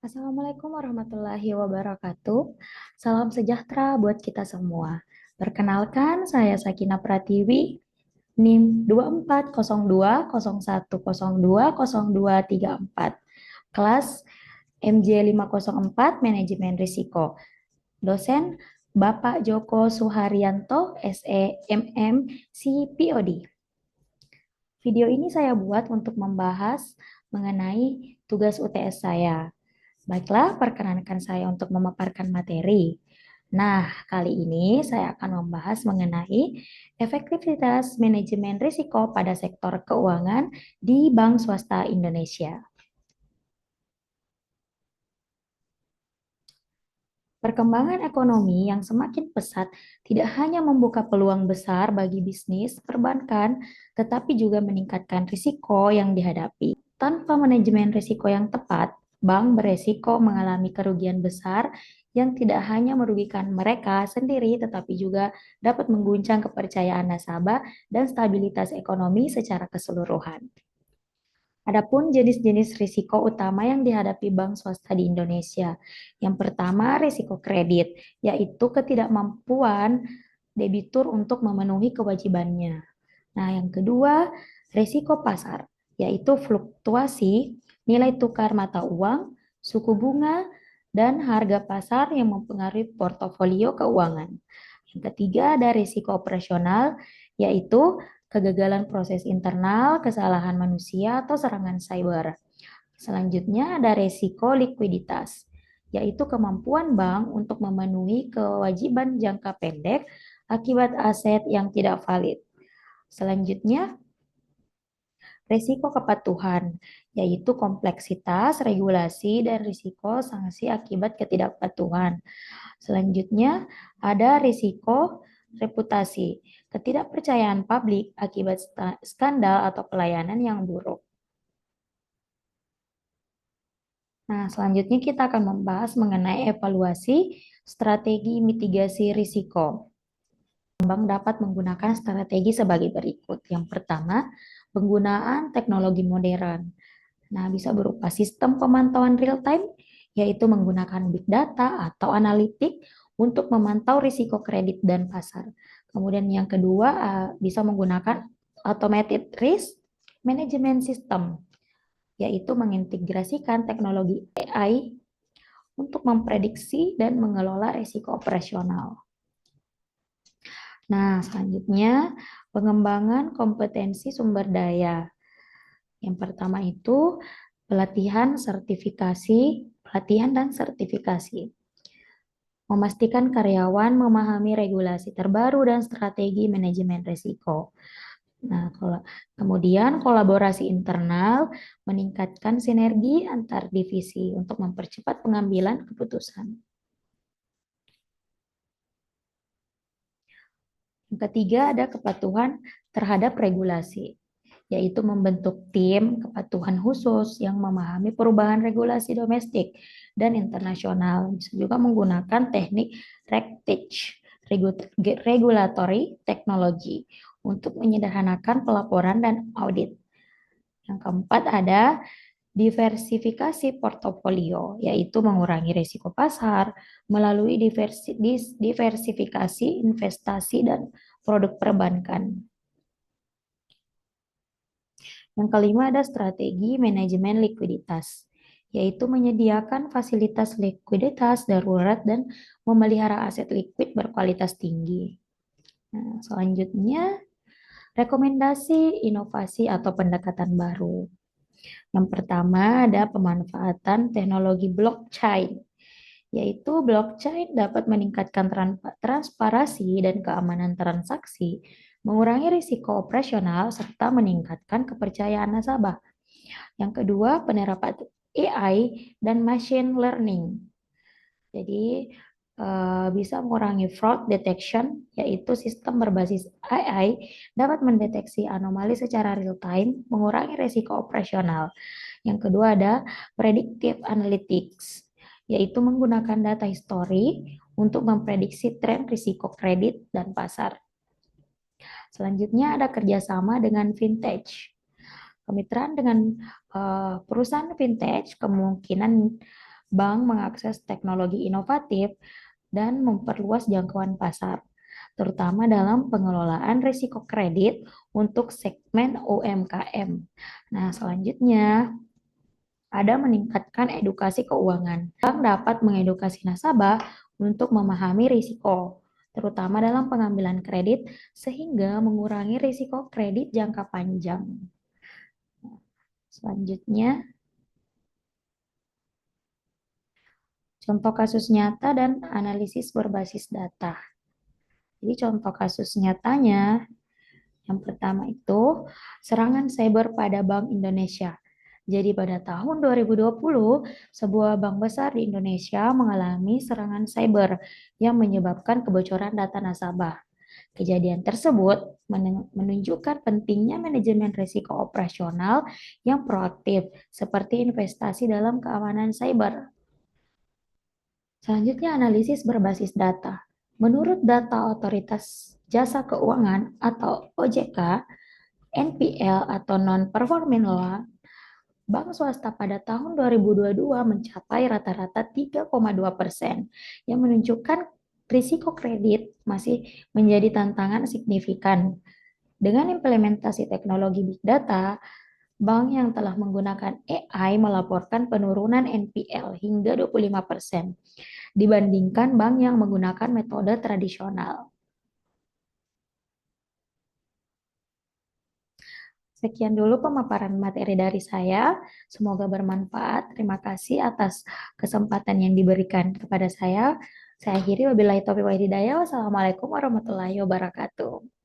Assalamualaikum warahmatullahi wabarakatuh. Salam sejahtera buat kita semua. Perkenalkan, saya Sakina Pratiwi, NIM 240201020234, kelas MJ504 Manajemen Risiko. Dosen Bapak Joko Suharyanto, SE MM, CPOD. Video ini saya buat untuk membahas mengenai tugas UTS saya. Baiklah, perkenankan saya untuk memaparkan materi. Nah, kali ini saya akan membahas mengenai efektivitas manajemen risiko pada sektor keuangan di Bank Swasta Indonesia. Perkembangan ekonomi yang semakin pesat tidak hanya membuka peluang besar bagi bisnis perbankan, tetapi juga meningkatkan risiko yang dihadapi. Tanpa manajemen risiko yang tepat, bank beresiko mengalami kerugian besar yang tidak hanya merugikan mereka sendiri, tetapi juga dapat mengguncang kepercayaan nasabah dan stabilitas ekonomi secara keseluruhan. Adapun jenis-jenis risiko utama yang dihadapi bank swasta di Indonesia. Yang pertama, risiko kredit, yaitu ketidakmampuan debitur untuk memenuhi kewajibannya. Nah, yang kedua, risiko pasar, yaitu fluktuasi nilai tukar mata uang, suku bunga, dan harga pasar yang mempengaruhi portofolio keuangan. Yang ketiga, ada risiko operasional, yaitu kegagalan proses internal, kesalahan manusia, atau serangan cyber. Selanjutnya ada risiko likuiditas, yaitu kemampuan bank untuk memenuhi kewajiban jangka pendek akibat aset yang tidak valid. Selanjutnya, risiko kepatuhan, yaitu kompleksitas, regulasi, dan risiko sanksi akibat ketidakpatuhan. Selanjutnya, ada risiko reputasi, ketidakpercayaan publik akibat skandal atau pelayanan yang buruk. Nah, selanjutnya kita akan membahas mengenai evaluasi strategi mitigasi risiko. Bank dapat menggunakan strategi sebagai berikut. Yang pertama, penggunaan teknologi modern. Nah, bisa berupa sistem pemantauan real time, yaitu menggunakan big data atau analitik untuk memantau risiko kredit dan pasar. Kemudian yang kedua, bisa menggunakan automated risk management system, yaitu mengintegrasikan teknologi AI untuk memprediksi dan mengelola risiko operasional. Nah, selanjutnya pengembangan kompetensi sumber daya. Yang pertama itu pelatihan dan sertifikasi. Memastikan karyawan memahami regulasi terbaru dan strategi manajemen risiko. Nah, kemudian kolaborasi internal meningkatkan sinergi antar divisi untuk mempercepat pengambilan keputusan. Yang ketiga ada kepatuhan terhadap regulasi, yaitu membentuk tim kepatuhan khusus yang memahami perubahan regulasi domestik dan internasional. Bisa juga menggunakan teknik RegTech, regulatory technology, untuk menyederhanakan pelaporan dan audit. Yang keempat ada diversifikasi portofolio, yaitu mengurangi risiko pasar melalui diversifikasi investasi dan produk perbankan. Yang kelima ada strategi manajemen likuiditas, yaitu menyediakan fasilitas likuiditas darurat dan memelihara aset likuid berkualitas tinggi. Nah, selanjutnya, rekomendasi inovasi atau pendekatan baru. Yang pertama ada pemanfaatan teknologi blockchain, yaitu blockchain dapat meningkatkan transparansi dan keamanan transaksi, mengurangi risiko operasional, serta meningkatkan kepercayaan nasabah. Yang kedua, penerapan AI dan machine learning. Jadi, bisa mengurangi fraud detection, yaitu sistem berbasis AI dapat mendeteksi anomali secara real time, mengurangi risiko operasional. Yang kedua ada predictive analytics, yaitu menggunakan data histori untuk memprediksi tren risiko kredit dan pasar. Selanjutnya ada kerjasama dengan fintech. Kemitraan dengan perusahaan fintech kemungkinan bank mengakses teknologi inovatif dan memperluas jangkauan pasar, terutama dalam pengelolaan risiko kredit untuk segmen UMKM. Nah, selanjutnya ada meningkatkan edukasi keuangan. Bank dapat mengedukasi nasabah untuk memahami risiko, terutama dalam pengambilan kredit, sehingga mengurangi risiko kredit jangka panjang. Selanjutnya, contoh kasus nyata dan analisis berbasis data. Jadi contoh kasus nyatanya, yang pertama itu serangan cyber pada Bank Indonesia. Jadi pada tahun 2020, sebuah bank besar di Indonesia mengalami serangan cyber yang menyebabkan kebocoran data nasabah. Kejadian tersebut menunjukkan pentingnya manajemen risiko operasional yang proaktif, seperti investasi dalam keamanan cyber. Selanjutnya, analisis berbasis data. Menurut data Otoritas Jasa Keuangan atau OJK, NPL atau Non-Performing Loan, bank swasta pada tahun 2022 mencapai rata-rata 3,2%, yang menunjukkan risiko kredit masih menjadi tantangan signifikan. Dengan implementasi teknologi Big Data, bank yang telah menggunakan AI melaporkan penurunan NPL hingga 25% dibandingkan bank yang menggunakan metode tradisional. Sekian dulu pemaparan materi dari saya. Semoga bermanfaat. Terima kasih atas kesempatan yang diberikan kepada saya. Saya akhiri wabillahi taufiq wal hidayah. Wassalamualaikum warahmatullahi wabarakatuh.